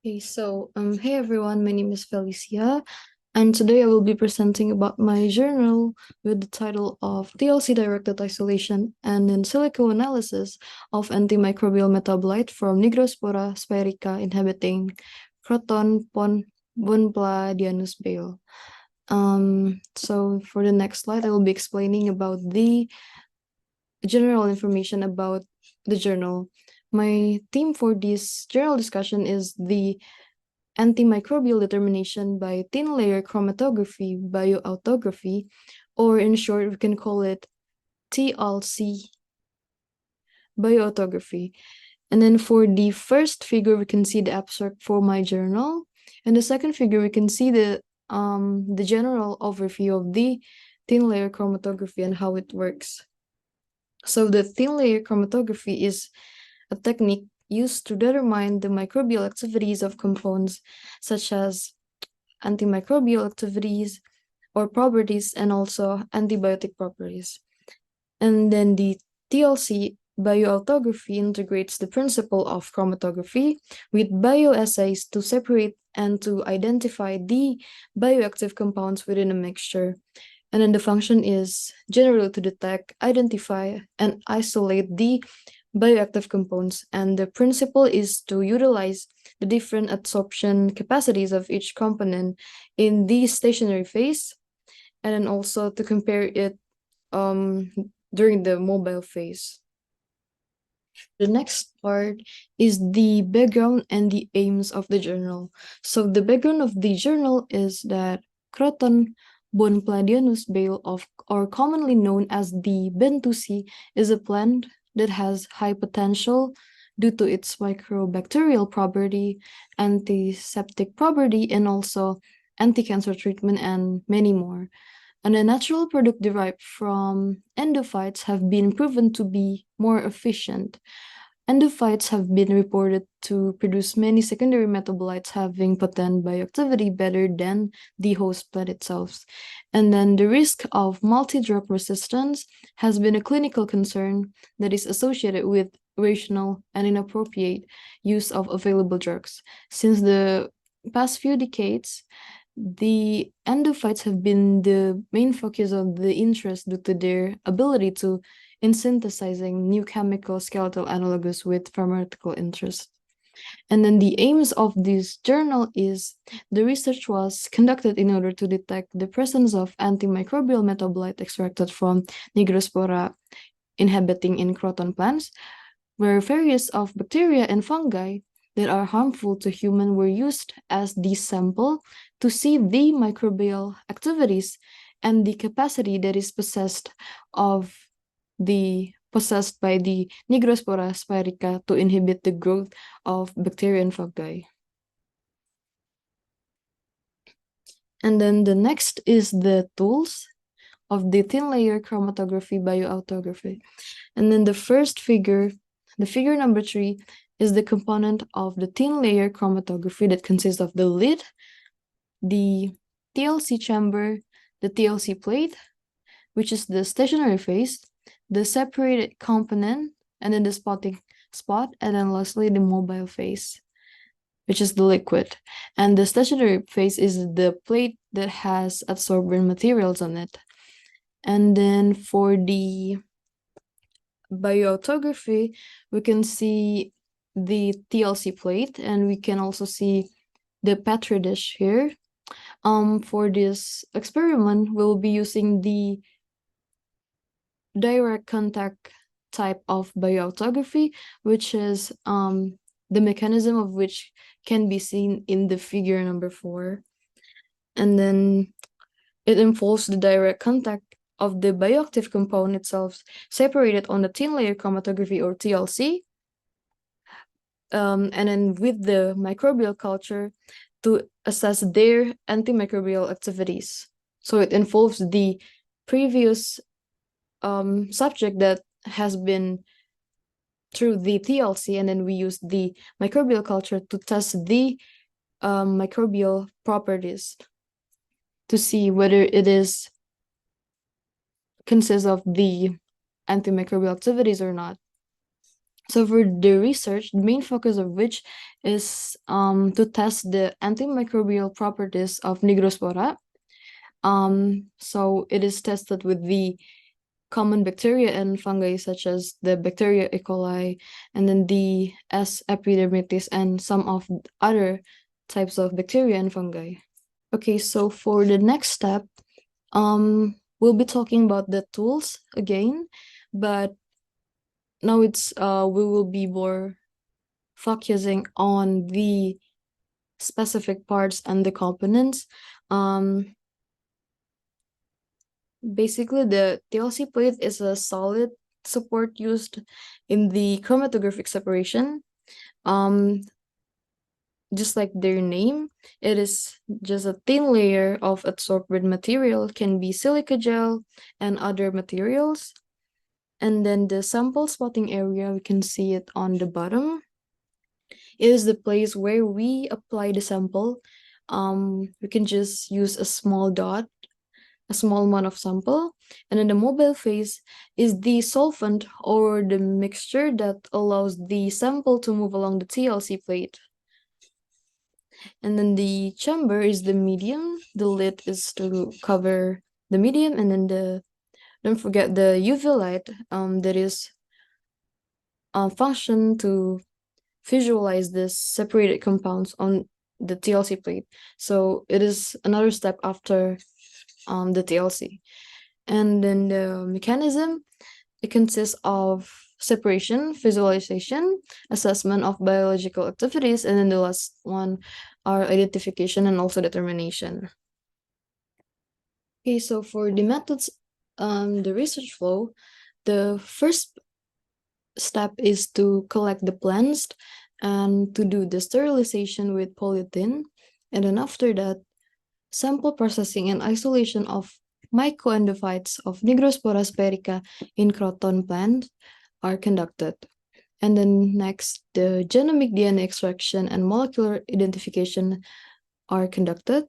Hey everyone, my name is Felicia, and today I will be presenting about my journal with the title of TLC-directed isolation and in silico analysis of antimicrobial metabolite from Nigrospora sphaerica inhabiting Croton Bonpladianus bale. So for the next slide, I will be explaining about the general information about the journal. My theme for this journal discussion is the antimicrobial determination by thin layer chromatography, bioautography, or in short, we can call it TLC, bioautography. And then for the first figure, we can see the abstract for my journal. And the second figure, we can see the general overview of the thin layer chromatography and how it works. So the thin layer chromatography is a technique used to determine the microbial activities of compounds such as antimicrobial activities or properties and also antibiotic properties. And then the TLC bioautography integrates the principle of chromatography with bioassays to separate and to identify the bioactive compounds within a mixture. And then the function is generally to detect, identify, and isolate the bioactive compounds. And the principle is to utilize the different absorption capacities of each component in the stationary phase, and then also to compare it during the mobile phase. The next part is the background and the aims of the journal. So the background of the journal is that Croton Bonpladianus bale or commonly known as the bentusi, is a plant that has high potential due to its microbacterial property, antiseptic property, and also anti-cancer treatment, and many more. And a natural product derived from endophytes have been proven to be more efficient. Endophytes have been reported to produce many secondary metabolites having potent bioactivity better than the host plant itself. And then the risk of multi-drug resistance has been a clinical concern that is associated with rational and inappropriate use of available drugs. Since the past few decades, the endophytes have been the main focus of the interest due to their ability to in synthesizing new chemical skeletal analogs with pharmaceutical interest. And then the aims of this journal is the research was conducted in order to detect the presence of antimicrobial metabolite extracted from Nigrospora inhabiting in croton plants, where various of bacteria and fungi that are harmful to human were used as the sample to see the microbial activities and the capacity that is possessed by the Nigrospora sphaerica to inhibit the growth of bacteria and fungi. And then the next is the tools of the thin layer chromatography bioautography. And then the first figure, the figure number 3, is the component of the thin layer chromatography that consists of the lid, the TLC chamber, the TLC plate, which is the stationary phase, the separated component, and then the spot, and then lastly the mobile phase, which is the liquid. And the stationary phase is the plate that has adsorbent materials on it. And then for the bioautography, we can see the TLC plate, and we can also see the Petri dish here. For this experiment, we'll be using the direct contact type of bioautography, which is the mechanism of which can be seen in the figure number 4. And then it involves the direct contact of the bioactive component itself separated on the thin layer chromatography or TLC, and then with the microbial culture to assess their antimicrobial activities. So it involves the previous subject that has been through the TLC, and then we use the microbial culture to test the microbial properties to see whether it is consists of the antimicrobial activities or not. So for the research, the main focus of which is to test the antimicrobial properties of Nigrospora. So it is tested with the common bacteria and fungi such as the bacteria E. coli and then the S. epidermidis and some of other types of bacteria and fungi. Okay, so for the next step, we'll be talking about the tools again, but now we will be more focusing on the specific parts and the components. Basically, the TLC plate is a solid support used in the chromatographic separation. Um, just like their name, it is just a thin layer of adsorbed material, can be silica gel and other materials. And then the sample spotting area, we can see it on the bottom. It is the place where we apply the sample. We can just use a small dot, a small amount of sample. And then the mobile phase is the solvent or the mixture that allows the sample to move along the TLC plate. And then the chamber is the medium. The lid is to cover the medium, and then don't forget the UV light that is function to visualize the separated compounds on the TLC plate. So it is another step after the TLC. And then the mechanism, it consists of separation, visualization, assessment of biological activities, and then the last one are identification and also determination. Okay, so for the methods, the research flow, the first step is to collect the plants and to do the sterilization with polythene. And then after that, sample processing and isolation of mycoendophytes of Nigrospora sphaerica in croton plant are conducted. And then next, the genomic DNA extraction and molecular identification are conducted.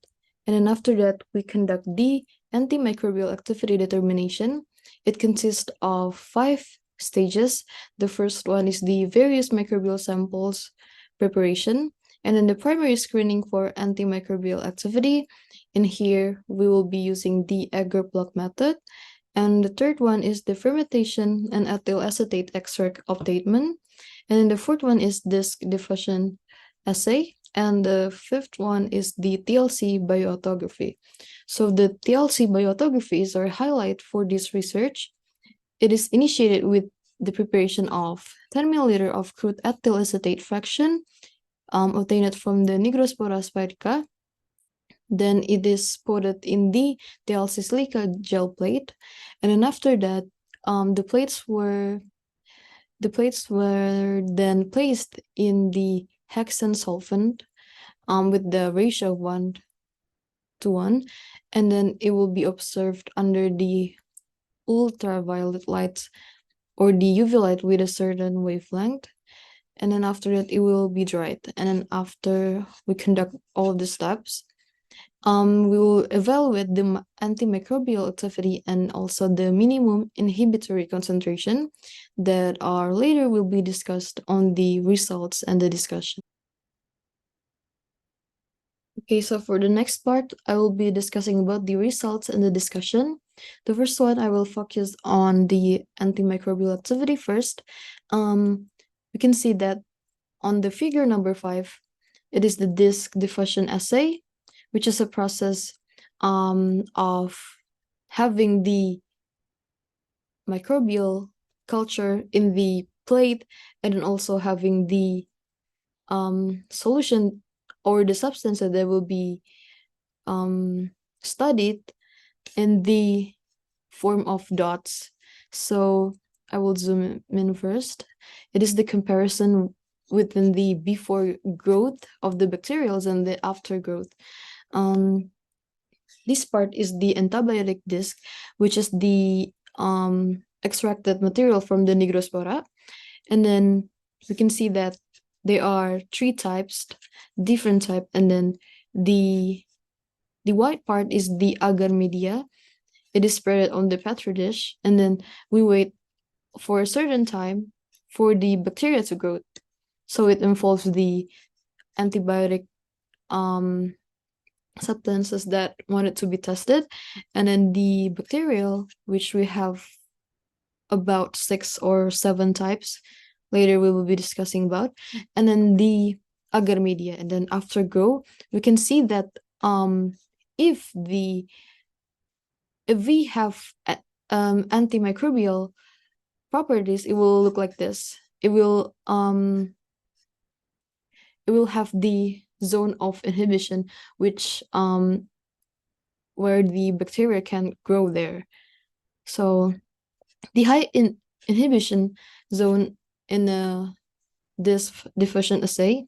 And then after that, we conduct the antimicrobial activity determination. It consists of 5 stages. The first one is the various microbial samples preparation, and then the primary screening for antimicrobial activity. In here, we will be using the agar block method. And the third one is the fermentation and ethyl acetate extract obtainment. And then the fourth one is disc diffusion assay. And the fifth one is the TLC bioautography. So the TLC bioautography is our highlight for this research. It is initiated with the preparation of 10 milliliter of crude ethyl acetate fraction obtained from the Nigrospora sphaerica. Then it is put in the TLC silica gel plate, and then after that, the plates were then placed in the hexane solvent with the ratio of 1:1, and then it will be observed under the ultraviolet lights or the UV light with a certain wavelength. And then after that, it will be dried. And then after we conduct all of the steps, we will evaluate the antimicrobial activity and also the minimum inhibitory concentration that are later will be discussed on the results and the discussion. Okay, so for the next part, I will be discussing about the results and the discussion. The first one, I will focus on the antimicrobial activity first. We can see that on the figure number 5, it is the disc diffusion assay, which is a process of having the microbial culture in the plate and then also having the solution or the substance that will be studied in the form of dots. So I will zoom in first. It is the comparison within the before growth of the bacterials and the after growth. This part is the entabiotic disc, which is the extracted material from the Nigrospora. And then we can see that there are 3 types, different type, and then the white part is the agar media. It is spread on the petri dish, and then we wait for a certain time for the bacteria to grow. So it involves the antibiotic substances that wanted to be tested, and then the bacterial, which we have about 6 or 7 types. Later we will be discussing about, and then the agar media. And then after grow, we can see that if we have antimicrobial properties, it will look like this. It will have the zone of inhibition, which where the bacteria can grow there. So the high inhibition zone in this diffusion assay,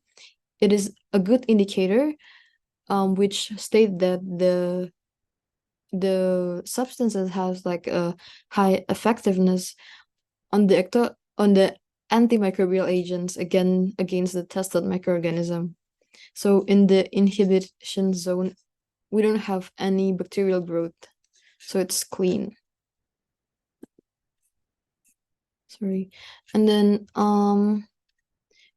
it is a good indicator, which state that the substances has like a high effectiveness on the antimicrobial agents against the tested microorganism. So in the inhibition zone, we don't have any bacterial growth, so it's clean. Sorry. And then you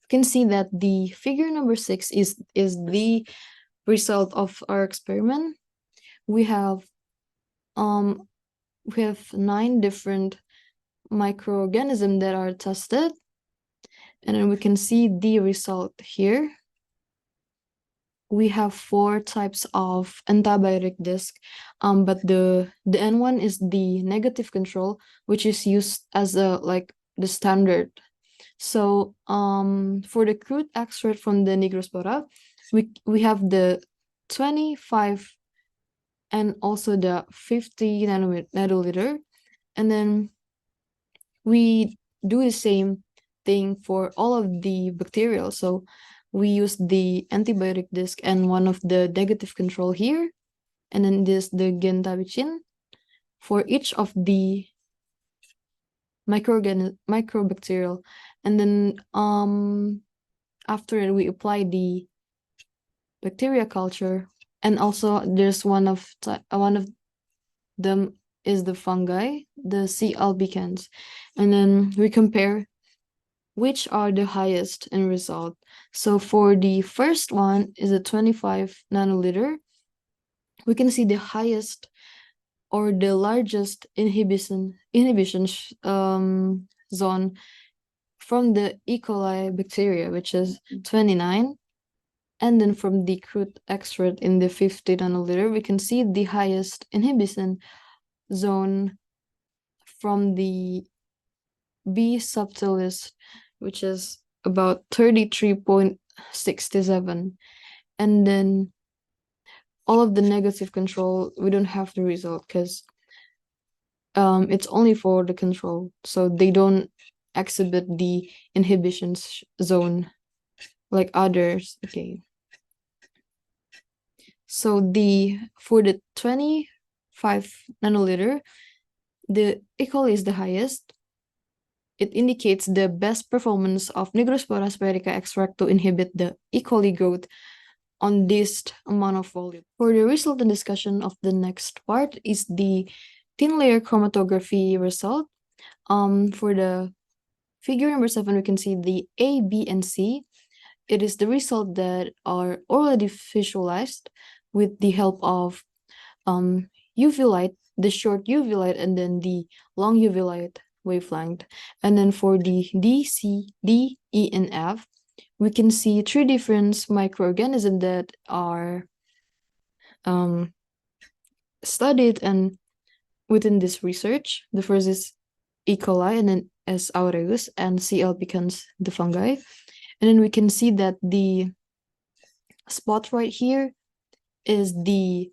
can see that the figure number 6 is the result of our experiment. We have 9 different microorganisms that are tested, and then we can see the result here. We have 4 types of antibiotic disc, but the N one is the negative control, which is used as the standard. So for the crude extract from the Nigrospora, we have the 25 and also the 50 nanoliter, and then we do the same thing for all of the bacterial. So we use the antibiotic disc and one of the negative control here, and then the gentamicin for each of the microbacterial, and then after we apply the bacteria culture, and also there's one of them is the fungi, the C. albicans, and then we compare which are the highest in result. So for the first one is a 25 nanoliter. We can see the highest or the largest inhibition zone from the E. coli bacteria, which is 29. And then from the crude extract in the 50 nanoliter, we can see the highest inhibition zone from the B. subtilis, which is about 33.67. And then all of the negative control, we don't have the result because it's only for the control. So they don't exhibit the inhibition zone like others. Okay. So for the 25 nanoliter, the E. coli is the highest. It indicates the best performance of Nigrospora sphaerica extract to inhibit the E. coli growth on this amount of volume. For the result and discussion of the next part is the thin layer chromatography result. For the figure number 7, we can see the A, B, and C. It is the result that are already visualized with the help of UV light, the short UV light, and then the long UV light wavelength. And then for the D, C, D, E, and F, we can see 3 different microorganisms that are studied and within this research. The first is E. coli, and then S. aureus, and C. albicans, the fungi. And then we can see that the spot right here is the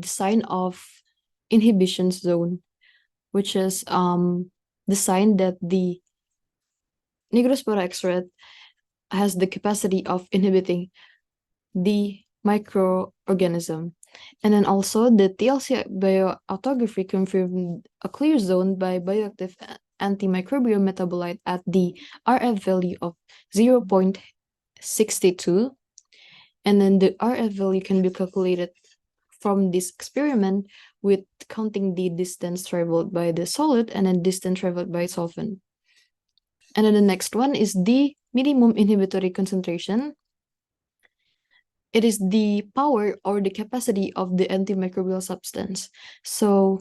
sign of inhibition zone, which is the sign that the Nigrospora extract has the capacity of inhibiting the microorganism. And then also the TLC bioautography confirmed a clear zone by bioactive antimicrobial metabolite at the RF value of 0.62. And then the RF value can be calculated from this experiment with counting the distance traveled by the solid and then distance traveled by solvent. And then the next one is the minimum inhibitory concentration. It is the power or the capacity of the antimicrobial substance. So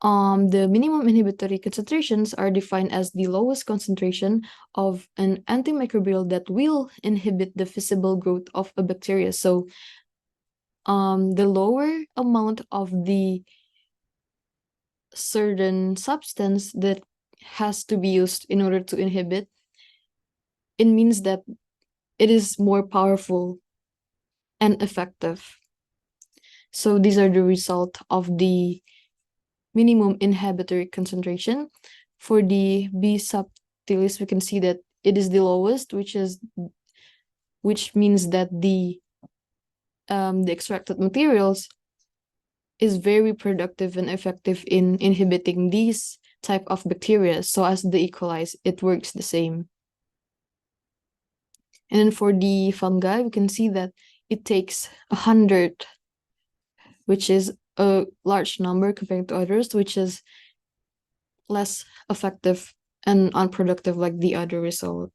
the minimum inhibitory concentrations are defined as the lowest concentration of an antimicrobial that will inhibit the visible growth of a bacteria. So the lower amount of the certain substance that has to be used in order to inhibit, it means that it is more powerful and effective. So these are the result of the minimum inhibitory concentration. For the B subtilis, we can see that it is the lowest, which means that the extracted materials is very productive and effective in inhibiting these type of bacteria. So as the E. coli, it works the same. And then for the fungi, we can see that it takes 100, which is a large number compared to others, which is less effective and unproductive like the other result.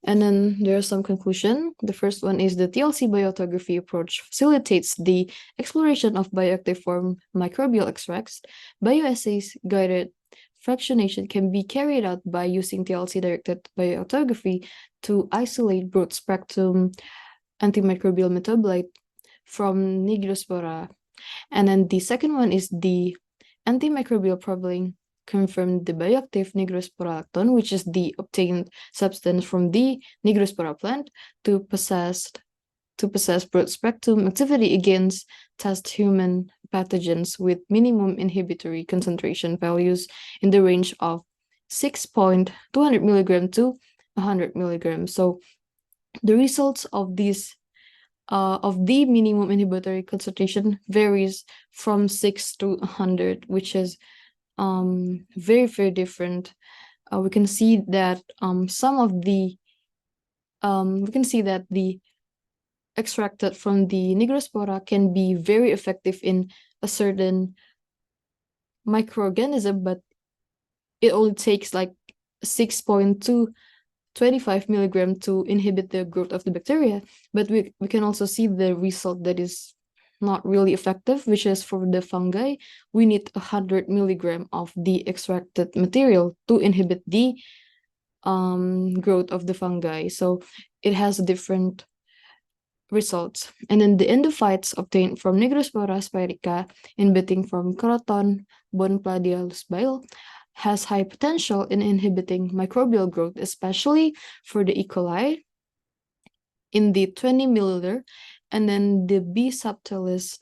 And then there are some conclusion. The first one is the TLC bioautography approach facilitates the exploration of bioactive form microbial extracts. Bioassays guided fractionation can be carried out by using TLC-directed bioautography to isolate broad spectrum antimicrobial metabolite from Nigrospora. And then the second one is the antimicrobial profiling confirmed the bioactive Nigrospora lactone, which is the obtained substance from the Nigrospora plant, to possess broad spectrum activity against test human pathogens with minimum inhibitory concentration values in the range of 6.200 milligram to 100 milligrams. So the results of these of the minimum inhibitory concentration varies from 6 to 100, which is very, very different. We can see that the extracted from the Nigrospora can be very effective in a certain microorganism, but it only takes like 6.225 milligram to inhibit the growth of the bacteria. But we can also see the result that is not really effective, which is for the fungi, we need 100 milligram of the extracted material to inhibit the growth of the fungi. So it has different results. And then the endophytes obtained from Nigrospora spiraea inhibiting from Croton bonpladialus bile has high potential in inhibiting microbial growth, especially for the E. coli in the 20 milliliter, and then the B subtilis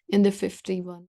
in the 51.